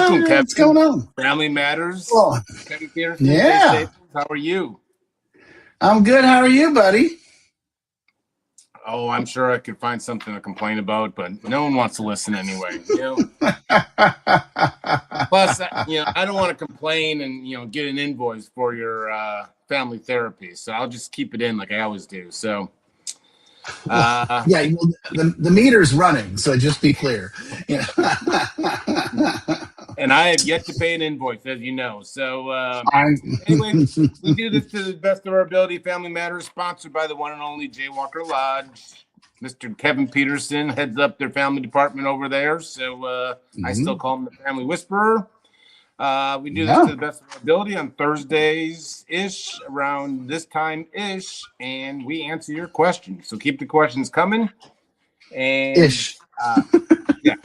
Welcome, Kevin. What's going on? Family Matters. Oh, Kevin Petersen. yeah. How are you? I'm good. How are you, buddy? Oh, I'm sure I could find something to complain about, but no one wants to listen anyway. Plus, I don't want to complain and get an invoice for your family therapy, so I'll just keep it in like I always do. So. Yeah, well, the meter's running, so just be clear. Yeah. And I have yet to pay an invoice, as you know. So anyway, we do this to the best of our ability. Family Matters, sponsored by the one and only Jaywalker Lodge. Mr. Kevin Petersen heads up their family department over there. So I still call him the Family Whisperer. We do this to the best of our ability on Thursdays-ish, around this time-ish, and we answer your questions. So keep the questions coming. And ish. Yeah.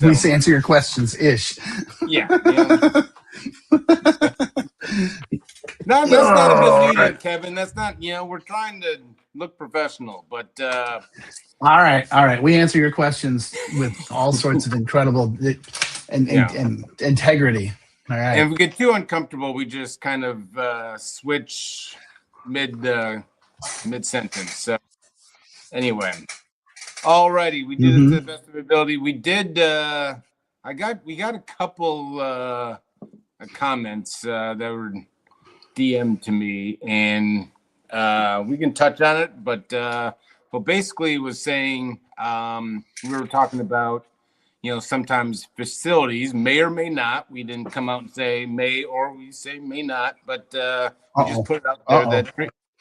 We answer your questions, ish. Yeah. No, that's not a misleading, Kevin. That's not, we're trying to look professional, but all right. We answer your questions with all sorts of incredible and integrity. All right. And if we get too uncomfortable, we just kind of switch mid sentence. So anyway, all righty, we did it to the best of our ability. We did. We got a couple comments that were DM'd to me, and we can touch on it. But basically, it was saying we were talking about. Sometimes facilities may or may not. We didn't come out and say may, or we say may not, but we just put it out there that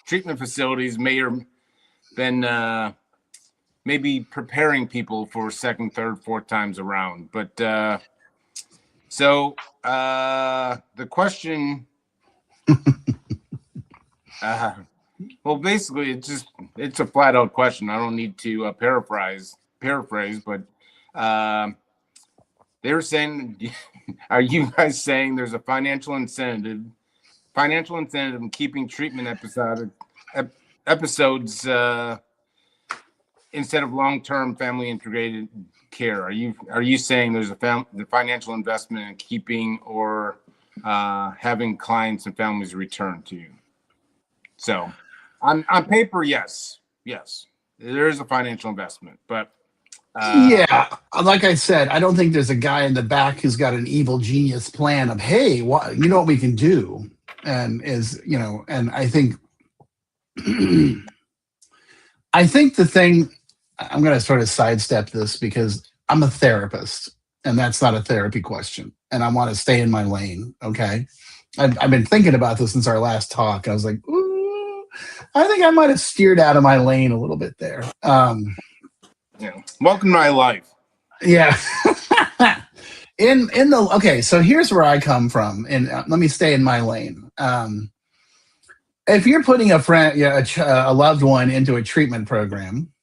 treatment facilities may or been maybe preparing people for second, third, fourth times around. But so the question, well, basically, it's a flat out question. I don't need to paraphrase, but. They were saying, are you guys saying there's a financial incentive in keeping treatment episodes instead of long-term family integrated care? Are you saying there's the financial investment in keeping or having clients and families return to you? So on paper, yes, there is a financial investment, but like I said, I don't think there's a guy in the back who's got an evil genius plan of, hey, what we can do, and and I think the thing, I'm going to sort of sidestep this because I'm a therapist, and that's not a therapy question, and I want to stay in my lane. Okay, I've been thinking about this since our last talk. I was like, ooh, I think I might have steered out of my lane a little bit there. Welcome to my life. Yeah. So here's where I come from, and let me stay in my lane. If you're putting a loved one into a treatment program,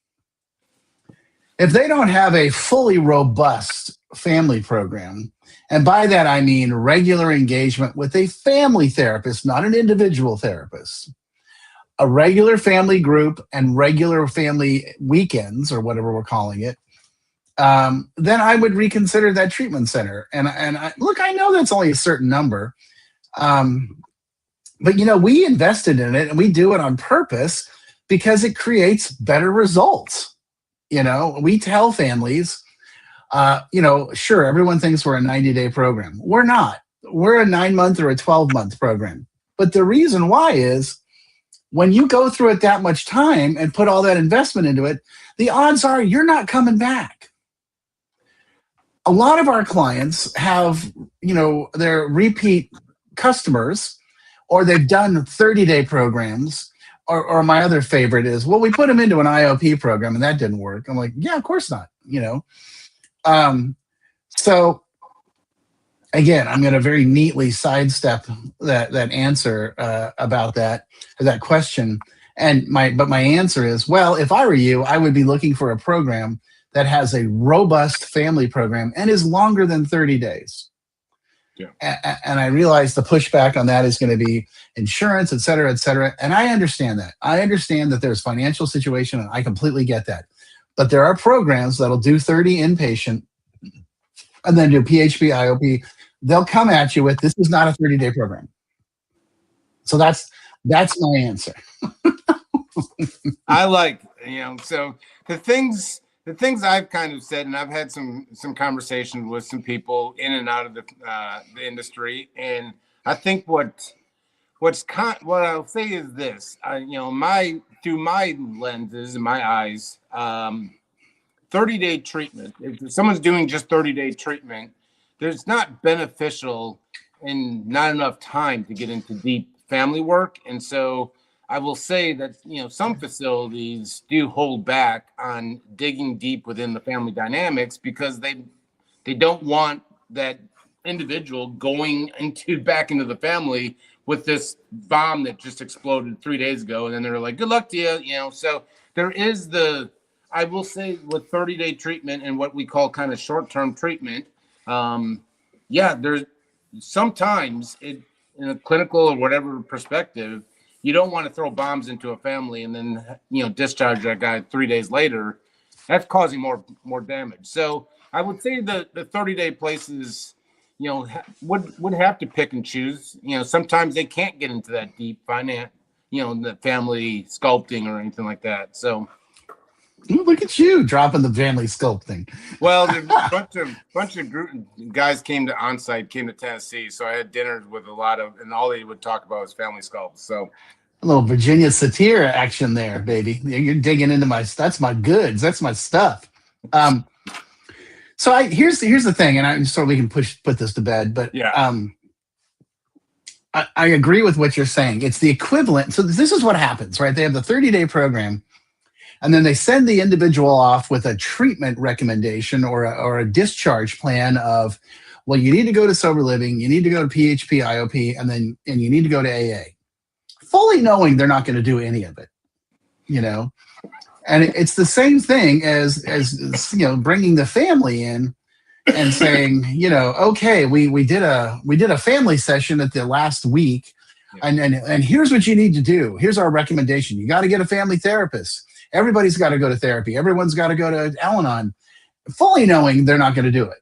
if they don't have a fully robust family program, and by that I mean regular engagement with a family therapist, not an individual therapist, a regular family group and regular family weekends, or whatever we're calling it, then I would reconsider that treatment center. And I know that's only a certain number, but we invested in it, and we do it on purpose because it creates better results. We tell families, sure, everyone thinks we're a 90-day program. We're not. We're a 9-month or a 12-month program. But the reason why is, when you go through it that much time and put all that investment into it, the odds are you're not coming back. A lot of our clients have, their repeat customers, or they've done 30-day programs, or my other favorite is, well, we put them into an IOP program and that didn't work. I'm like, yeah, of course not, So again, I'm going to very neatly sidestep that answer about that question. And my answer is, well, if I were you, I would be looking for a program that has a robust family program and is longer than 30 days. Yeah. And I realize the pushback on that is going to be insurance, et cetera, et cetera. And I understand that. I understand that there's financial situation, and I completely get that. But there are programs that'll do 30 inpatient and then do PHP, IOP, they'll come at you with, this is not a 30-day program. So that's my answer. I like, so the things I've kind of said, and I've had some conversations with some people in and out of the industry, and I think what I'll say is this, through my lenses and my eyes, 30-day treatment. If someone's doing just 30-day treatment, there's not beneficial and not enough time to get into deep family work. And so I will say that, some facilities do hold back on digging deep within the family dynamics because they don't want that individual going back into the family with this bomb that just exploded 3 days ago. And then they're like, good luck to you, so there is I will say with 30-day treatment and what we call kind of short-term treatment, there's sometimes in a clinical or whatever perspective, you don't want to throw bombs into a family and then, discharge that guy 3 days later. That's causing more damage. So I would say the 30-day places, would have to pick and choose. Sometimes they can't get into that deep finance, the family sculpting or anything like that. So look at you dropping the family sculpting. Well, a bunch of guys came to Tennessee, so I had dinners with a lot of, and all they would talk about was family sculpts. So a little Virginia satire action there, baby. You're digging into that's my goods. That's my stuff. So here's the thing, and so we can put this to bed. But yeah. I agree with what you're saying. It's the equivalent. So this is what happens, right? They have the 30-day program, and then they send the individual off with a treatment recommendation or a discharge plan of, well, you need to go to sober living, you need to go to PHP, IOP, and you need to go to AA, fully knowing they're not going to do any of it, And it's the same thing as bringing the family in and saying, okay, we did a family session at the last week, and here's what you need to do. Here's our recommendation. You got to get a family therapist. Everybody's got to go to therapy. Everyone's got to go to Al-Anon, fully knowing they're not going to do it.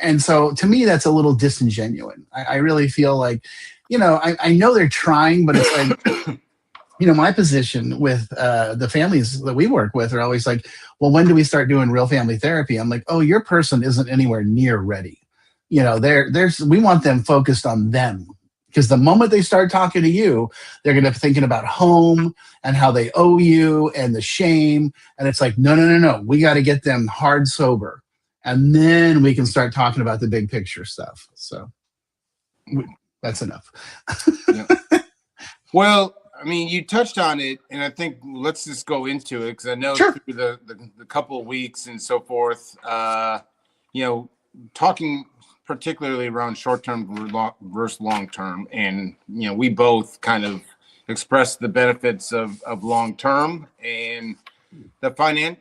And so to me, that's a little disingenuous. I really feel like, I know they're trying, but it's like, my position with the families that we work with are always like, well, when do we start doing real family therapy? I'm like, oh, your person isn't anywhere near ready. We want them focused on them. Because the moment they start talking to you, they're going to be thinking about home and how they owe you and the shame. And it's like, no. We got to get them hard sober. And then we can start talking about the big picture stuff. So that's enough. Yeah. Well, I mean, you touched on it, and I think let's just go into it because I know Sure. through the couple of weeks and so forth, talking particularly around short-term versus long-term. And, we both kind of expressed the benefits of long-term and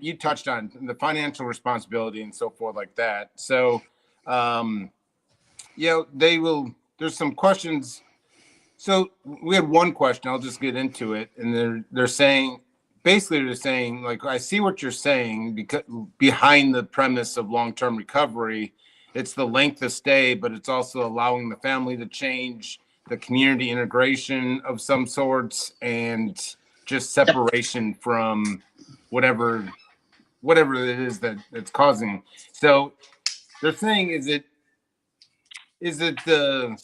you touched on the financial responsibility and so forth like that. So, there's some questions. So we had one question, I'll just get into it. And they're saying, like, I see what you're saying because behind the premise of long-term recovery, it's the length of stay, but it's also allowing the family to change, the community integration of some sorts, and just separation from whatever it is that it's causing. So they're saying, is it the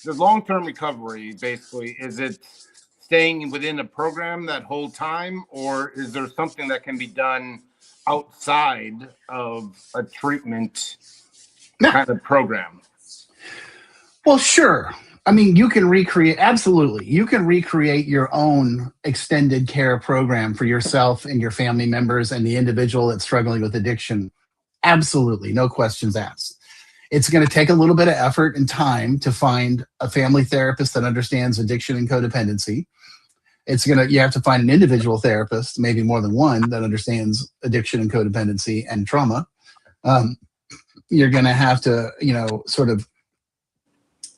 long-term recovery, basically, is it staying within a program that whole time, or is there something that can be done outside of a treatment kind of program? Well, sure. I mean, you can recreate your own extended care program for yourself and your family members and the individual that's struggling with addiction. Absolutely. No questions asked. It's going to take a little bit of effort and time to find a family therapist that understands addiction and codependency. You have to find an individual therapist, maybe more than one, that understands addiction and codependency and trauma. You're going to have to,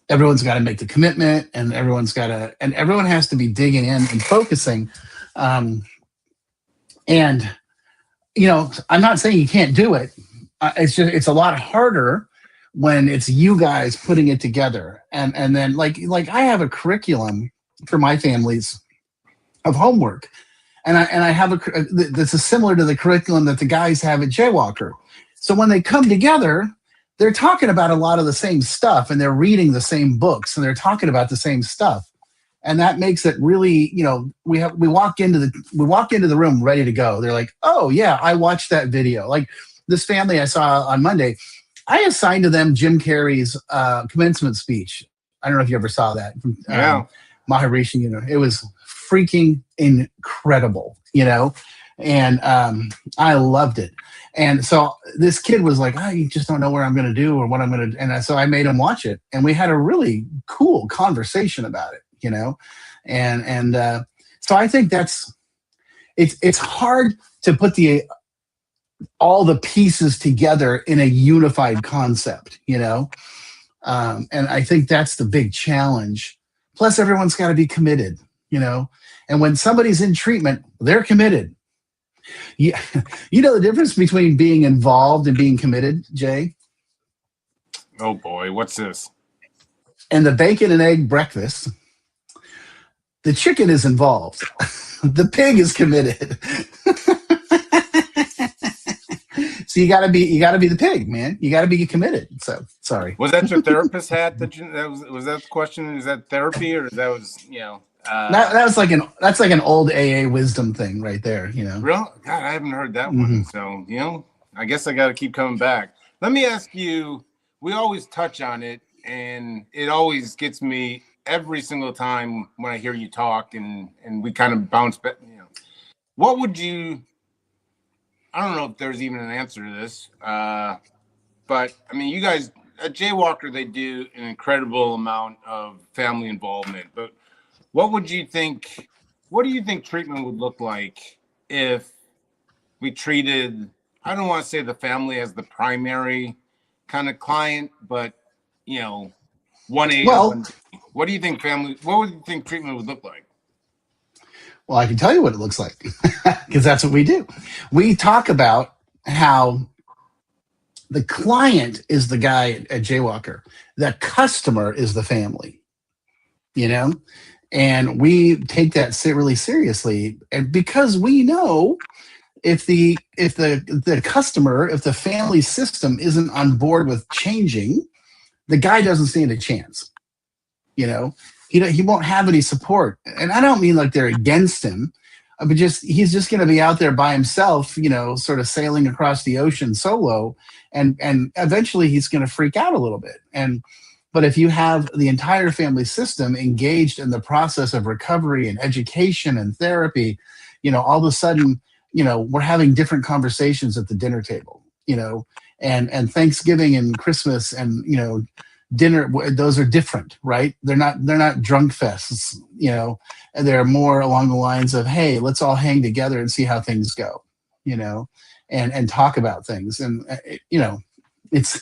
everyone's got to make the commitment, and everyone has to be digging in and focusing. I'm not saying you can't do it. it's a lot harder when it's you guys putting it together. And then like I have a curriculum for my families of homework, and I have this is similar to the curriculum that the guys have at Jaywalker. So when they come together, they're talking about a lot of the same stuff, and they're reading the same books, and they're talking about the same stuff, and that makes it really, we walk into the room ready to go. They're like, oh yeah, I watched that video. Like this family I saw on Monday, I assigned to them Jim Carrey's commencement speech. I don't know if you ever saw that. Yeah. Maharishi, it was freaking incredible, and I loved it. And so this kid was like, I just don't know what I'm going to do or what I'm going to, and so I made him watch it, and we had a really cool conversation about it, and so I think it's hard to put all the pieces together in a unified concept, and I think that's the big challenge. Plus, everyone's got to be committed, and when somebody's in treatment, they're committed. Yeah, the difference between being involved and being committed, Jay? Oh boy, what's this? And the bacon and egg breakfast, the chicken is involved. The pig is committed. So you gotta be the pig, man. You gotta be committed. So sorry. Was that your therapist hat? Was that the question? Is that therapy, or that was that's like an old AA wisdom thing right there, Real? God, I haven't heard that one. So I guess I got to keep coming back. Let me ask you. We always touch on it, and it always gets me every single time when I hear you talk, and we kind of bounce back. What would you? I don't know if there's even an answer to this, but I mean, you guys at Jaywalker, they do an incredible amount of family involvement. But what do you think treatment would look like if we treated, I don't want to say the family as the primary kind of client, but 1A. Well, what would you think treatment would look like? Well, I can tell you what it looks like, because that's what we do. We talk about how the client is the guy at Jaywalker. The customer is the family, and we take that really seriously. And because we know if the customer, if the family system isn't on board with changing, the guy doesn't stand a chance, He won't have any support. And I don't mean like they're against him, but he's just going to be out there by himself, sort of sailing across the ocean solo. And eventually he's going to freak out a little bit. But if you have the entire family system engaged in the process of recovery and education and therapy, all of a sudden, we're having different conversations at the dinner table, and Thanksgiving and Christmas and, dinner, those are different, right? They're not drunk fests, and they're more along the lines of, hey, let's all hang together and see how things go, and talk about things. And it's,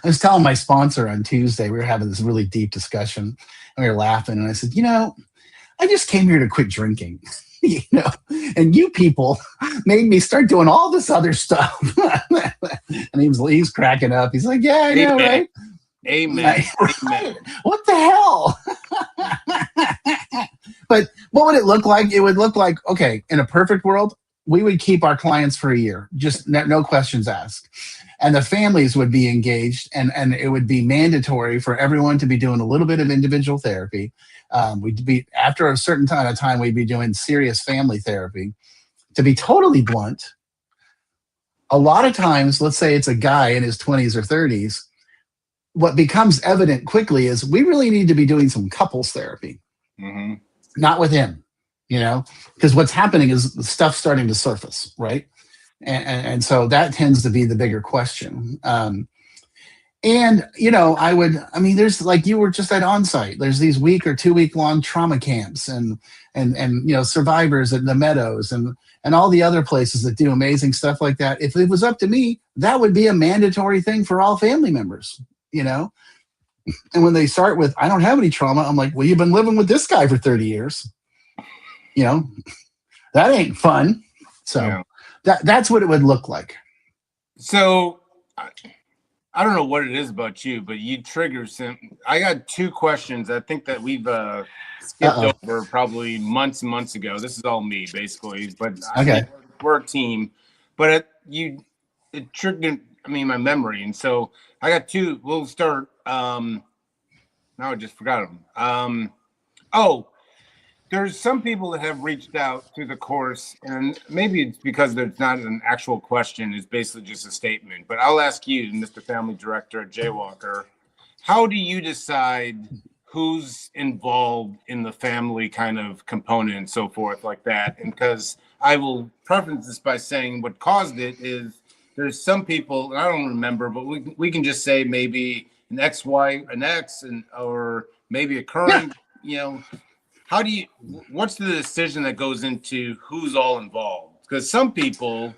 I was telling my sponsor on Tuesday, we were having this really deep discussion, and we were laughing, and I said, I just came here to quit drinking. And you people made me start doing all this other stuff. And he's cracking up. He's like, yeah, I know, right? Amen. Amen. What the hell? But what would it look like? It would look like, okay, in a perfect world, we would keep our clients for a year, just no questions asked. And the families would be engaged, and it would be mandatory for everyone to be doing a little bit of individual therapy. We'd be, after a certain time, we'd be doing serious family therapy. To be totally blunt, a lot of times, let's say it's a guy in his 20s or 30s, what becomes evident quickly is we really need to be doing some couples therapy, not with him, because what's happening is the stuff starting to surface, right? And so that tends to be the bigger question. There's, like you were just at Onsite, there's these week or 2 week long trauma camps and survivors at the Meadows and all the other places that do amazing stuff like that. If it was up to me, that would be a mandatory thing for all family members, And when they start with, I don't have any trauma, I'm like, well, you've been living with this guy for 30 years. That ain't fun. So that's what it would look like. So I don't know what it is about you, but you trigger some. I got two questions. I think that we've skipped over probably months and months ago. This is all me basically, but Okay. we're a team. But it triggered. I mean, my memory, and so I got two. We'll start. Now I just forgot them. Oh, there's some people that have reached out to the course, and maybe it's because there's not an actual question, it's basically just a statement. But I'll ask you, Mr. Family Director at Jaywalker, how do you decide who's involved in the family kind of component and so forth like that? And because I will preface this by saying what caused it is there's some people, and I don't remember, but we can just say maybe an ex-wife, an ex, and or maybe a current, how do you, what's the decision that goes into who's all involved? Because some people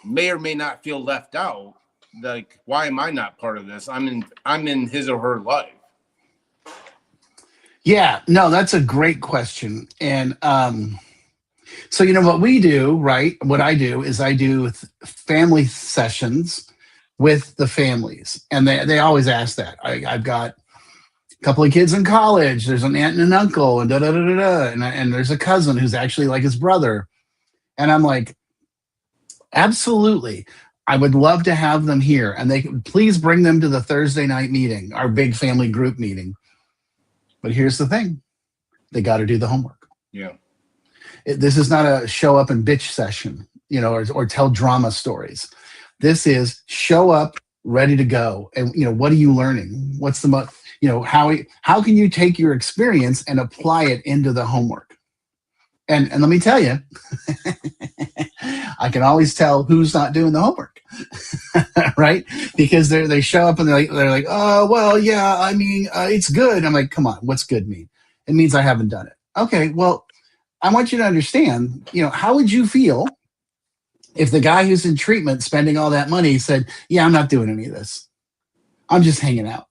may or may not feel left out. Like, why am I not part of this? I'm in his or her life. Yeah, no, that's a great question. And so, what we do, right? What I do is I do family sessions with the families. And they always ask that. I've got couple of kids in college. There's an aunt and an uncle, and da da da da da. And there's a cousin who's actually like his brother. And I'm like, absolutely. I would love to have them here. And they please bring them to the Thursday night meeting, our big family group meeting. But here's the thing. They got to do the homework. Yeah. This is not a show up and bitch session, or tell drama stories. This is show up ready to go. And, what are you learning? What's the how can you take your experience and apply it into the homework? And let me tell you, I can always tell who's not doing the homework, right? Because they show up and they're like, oh, well, yeah, I mean, it's good. I'm like, come on, what's good mean? It means I haven't done it. Okay, well, I want you to understand, how would you feel if the guy who's in treatment spending all that money said, yeah, I'm not doing any of this. I'm just hanging out.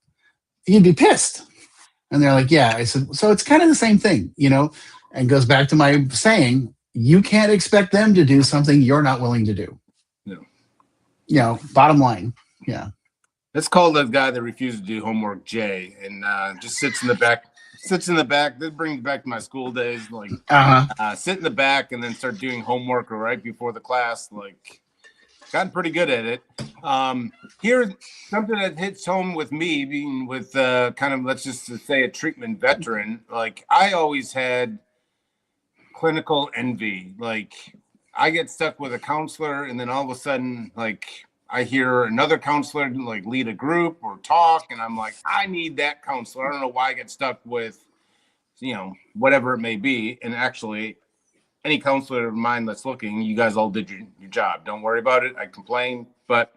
You'd be pissed. And they're like, yeah. I said, so it's kind of the same thing, and goes back to my saying, you can't expect them to do something you're not willing to do. No. Bottom line. Yeah. Let's call the guy that refused to do homework Jay, and just sits in the back. This brings back to my school days. Like, sit in the back and then start doing homework right before the class. Like, gotten pretty good at it. Here's something that hits home with me, being with kind of, let's just say, a treatment veteran. Like, I always had clinical envy. Like, I get stuck with a counselor, and then all of a sudden, like, I hear another counselor like lead a group or talk, and I'm like, I need that counselor. I don't know why I get stuck with, whatever it may be. And actually, any counselor of mine that's looking, you guys all did your job. Don't worry about it. I complain. But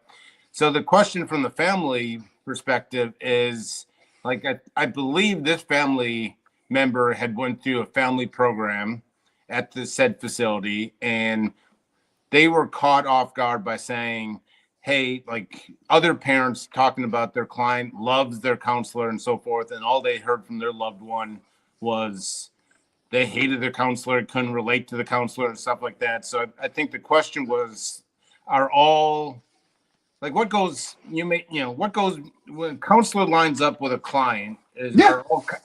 so the question from the family perspective is, like, I believe this family member had went through a family program at the said facility, and they were caught off guard by saying, hey, like, other parents talking about their client loves their counselor and so forth, and all they heard from their loved one was they hated their counselor, couldn't relate to the counselor and stuff like that. So I think the question was, are all, like, what goes when a counselor lines up with a client?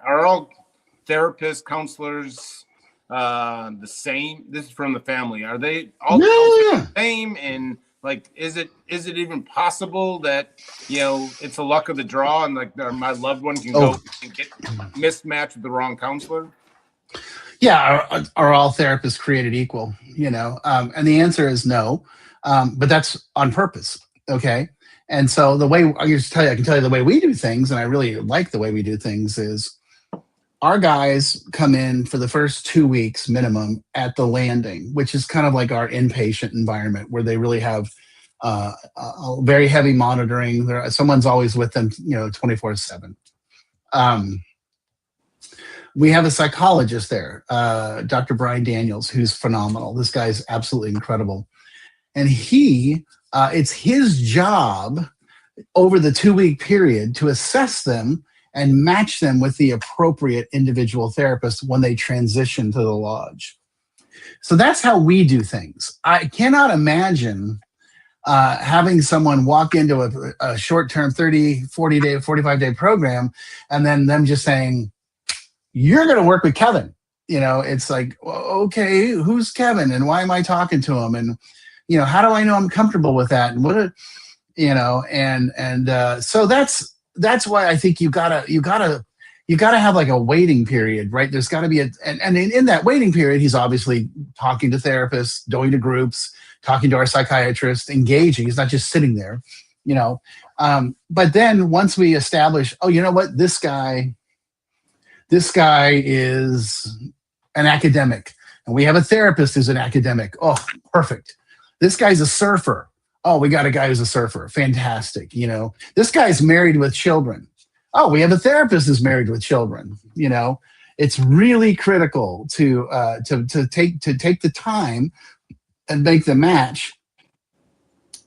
Are all therapists, counselors the same? This is from the family. Are they all the same? And like, is it even possible that it's a luck of the draw, and like my loved one can go and get mismatched with the wrong counselor? Yeah, are all therapists created equal? And the answer is no, but that's on purpose. Okay, and so the way I can tell you the way we do things, and I really like the way we do things, is our guys come in for the first 2 weeks minimum at the landing, which is kind of like our inpatient environment where they really have a very heavy monitoring. Someone's always with them, 24/7. We have a psychologist there, Dr. Brian Daniels, who's phenomenal. This guy's absolutely incredible. And it's his job over the 2-week period to assess them and match them with the appropriate individual therapist when they transition to the lodge. So that's how we do things. I cannot imagine having someone walk into a short-term 30, 40-day, 45-day program, and then them just saying, you're going to work with Kevin. It's like, okay, who's Kevin and why am I talking to him? And, how do I know I'm comfortable with that? And so that's why I think you gotta have like a waiting period, right? There's got to be and in that waiting period, he's obviously talking to therapists, going to groups, talking to our psychiatrist, engaging. He's not just sitting there, but then once we establish, oh, you know what, this guy is an academic, and we have a therapist who's an academic. Oh, perfect. This guy's a surfer. Oh, we got a guy who's a surfer. Fantastic. This guy's married with children. Oh, we have a therapist who's married with children. It's really critical to take the time and make the match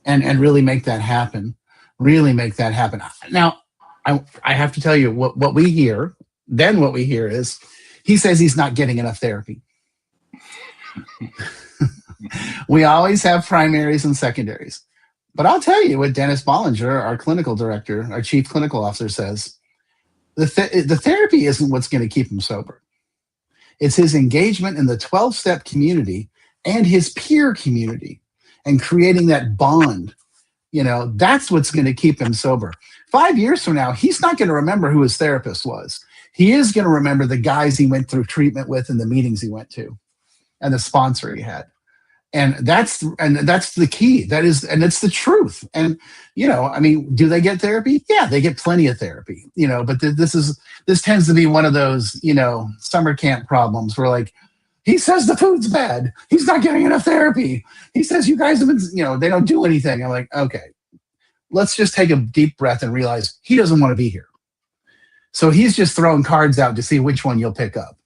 and really make that happen. Really make that happen. Now, I have to tell you what we hear. Then what we hear is he says he's not getting enough therapy. We always have primaries and secondaries. But I'll tell you what Dennis Bollinger, our clinical director, our chief clinical officer, says. The therapy isn't what's going to keep him sober. It's his engagement in the 12-step community and his peer community and creating that bond. That's what's going to keep him sober. 5 years from now, he's not going to remember who his therapist was. He is going to remember the guys he went through treatment with and the meetings he went to and the sponsor he had. And that's the key. And it's the truth. And, do they get therapy? Yeah, they get plenty of therapy, but this tends to be one of those, summer camp problems where, like, he says the food's bad. He's not getting enough therapy. He says you guys have been, they don't do anything. I'm like, okay, let's just take a deep breath and realize he doesn't want to be here. So he's just throwing cards out to see which one you'll pick up,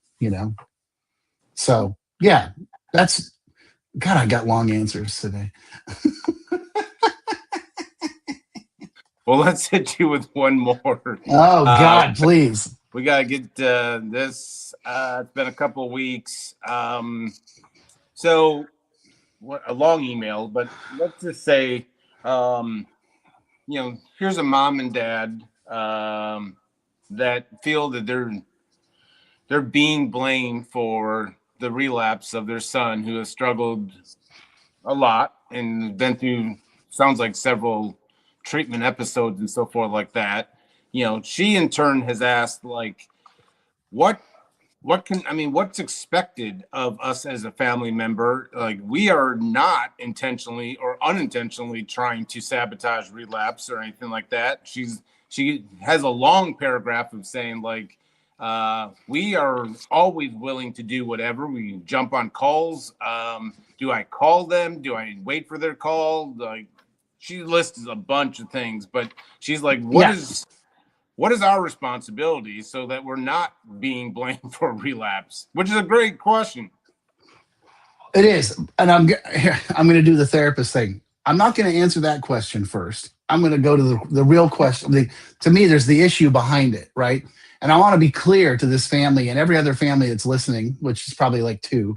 So yeah, God, I got long answers today. Well, let's hit you with one more. Oh, God, please. We got to get this. It's been a couple of weeks. So a long email, but let's just say, here's a mom and dad that feel that they're being blamed for the relapse of their son, who has struggled a lot and been through, sounds like, several treatment episodes and so forth like that. She in turn has asked, like, what's expected of us as a family member? Like, we are not intentionally or unintentionally trying to sabotage relapse or anything like that. She has a long paragraph of saying, like, we are always willing to do whatever. We jump on calls. Do I call them? Do I wait for their call? Like, she lists a bunch of things, but she's like, what is our responsibility so that we're not being blamed for relapse? Which is a great question. It is. And I'm going to do the therapist thing. I'm not going to answer that question first. I'm going to go to the real question. To me, there's the issue behind it, right? And I want to be clear to this family and every other family that's listening, which is probably like two.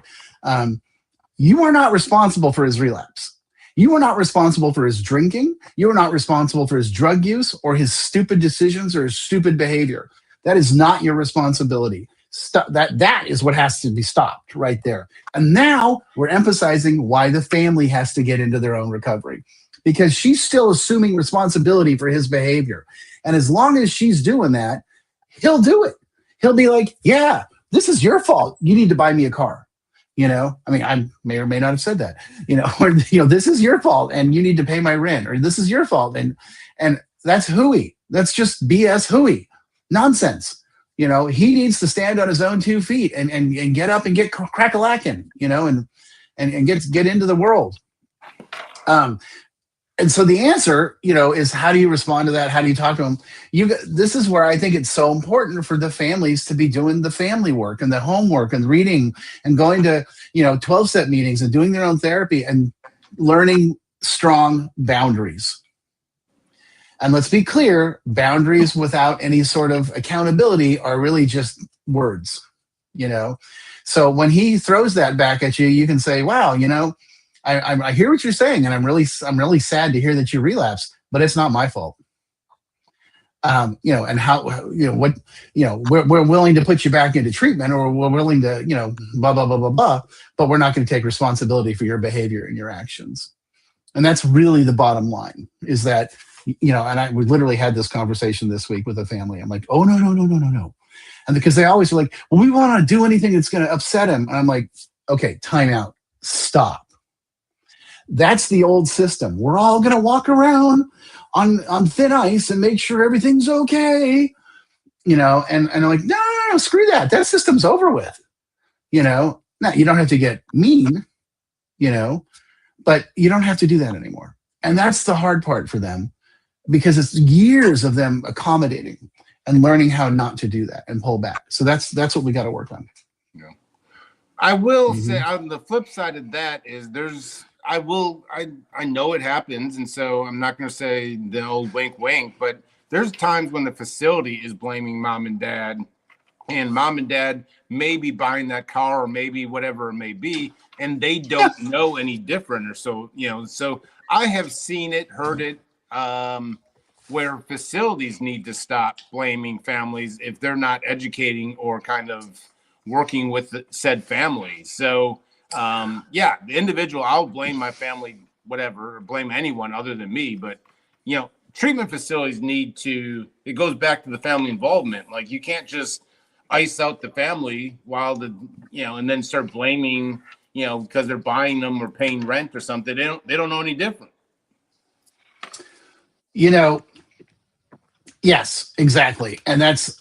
You are not responsible for his relapse. You are not responsible for his drinking. You are not responsible for his drug use or his stupid decisions or his stupid behavior. That is not your responsibility. That is what has to be stopped right there. And now we're emphasizing why the family has to get into their own recovery, because she's still assuming responsibility for his behavior. And as long as she's doing that, he'll do it. He'll be like, yeah, this is your fault. You need to buy me a car. I may or may not have said that, or, this is your fault and you need to pay my rent, or this is your fault. And that's hooey. That's just BS hooey nonsense. He needs to stand on his own 2 feet and get up and get crack-a-lacking, and get into the world. And so the answer, is how do you respond to that? How do you talk to them? This is where I think it's so important for the families to be doing the family work and the homework and reading and going to, 12-step meetings and doing their own therapy and learning strong boundaries. And let's be clear, boundaries without any sort of accountability are really just words, So when he throws that back at you, you can say, wow, I hear what you're saying, and I'm really sad to hear that you relapsed, but it's not my fault. And how, what, we're willing to put you back into treatment, or we're willing to, blah, blah, blah, blah, blah, but we're not going to take responsibility for your behavior and your actions. And that's really the bottom line, is that, we literally had this conversation this week with a family. I'm like, oh, no, no, no, no, no, no. And because they always are like, well, we want to do anything that's going to upset him. And I'm like, okay, time out, stop. That's the old system. We're all going to walk around on thin ice and make sure everything's okay, and I'm like, no, screw that. That system's over with, Now, you don't have to get mean, but you don't have to do that anymore. And that's the hard part for them, because it's years of them accommodating and learning how not to do that and pull back. So that's what we got to work on. Yeah. I will say, on the flip side of that is I know it happens, and so I'm not going to say the old wink, wink, but there's times when the facility is blaming mom and dad, and mom and dad may be buying that car or maybe whatever it may be, and they don't know any different, or so, so I have seen it, heard it, where facilities need to stop blaming families if they're not educating or kind of working with said family. So, the individual, I'll blame my family, whatever, or blame anyone other than me. But, treatment facilities it goes back to the family involvement. Like, you can't just ice out the family while and then start blaming, because they're buying them or paying rent or something. They don't know any different. Yes, exactly. And that's,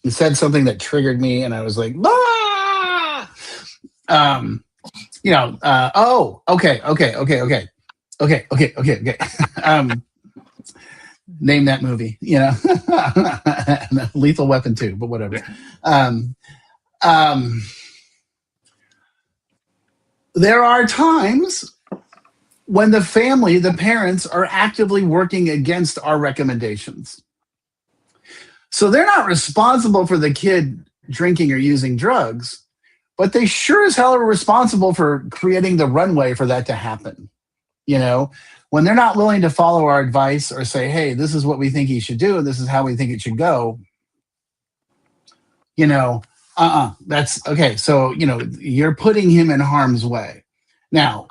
you said something that triggered me, and I was like, ah! Okay. Name that movie, Lethal Weapon 2, but whatever. There are times when the parents are actively working against our recommendations. So they're not responsible for the kid drinking or using drugs, but they sure as hell are responsible for creating the runway for that to happen. When they're not willing to follow our advice or say, hey, this is what we think he should do, and this is how we think it should go, that's okay. So, you're putting him in harm's way. Now,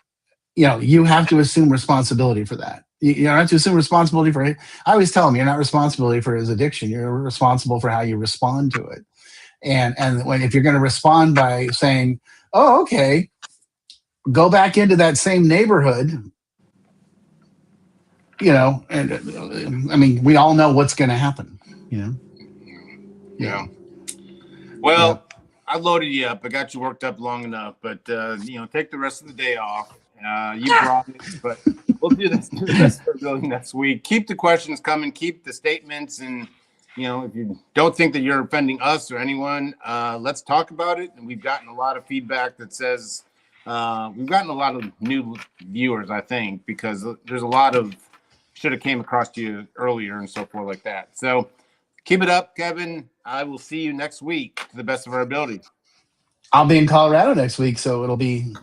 you have to assume responsibility for that. You don't have to assume responsibility for it. I always tell him, you're not responsible for his addiction. You're responsible for how you respond to it. And if you're going to respond by saying, oh, okay, go back into that same neighborhood, and we all know what's going to happen, Yeah. Well, I loaded you up. I got you worked up long enough, but take the rest of the day off. You brought it, but we'll do this next week. Keep the questions coming. Keep the statements, and if you don't think that you're offending us or anyone, let's talk about it. And we've gotten a lot of feedback that says we've gotten a lot of new viewers, I think, because there's a lot of should have came across to you earlier and so forth like that. So keep it up, Kevin. I will see you next week to the best of our ability. I'll be in Colorado next week, so it'll be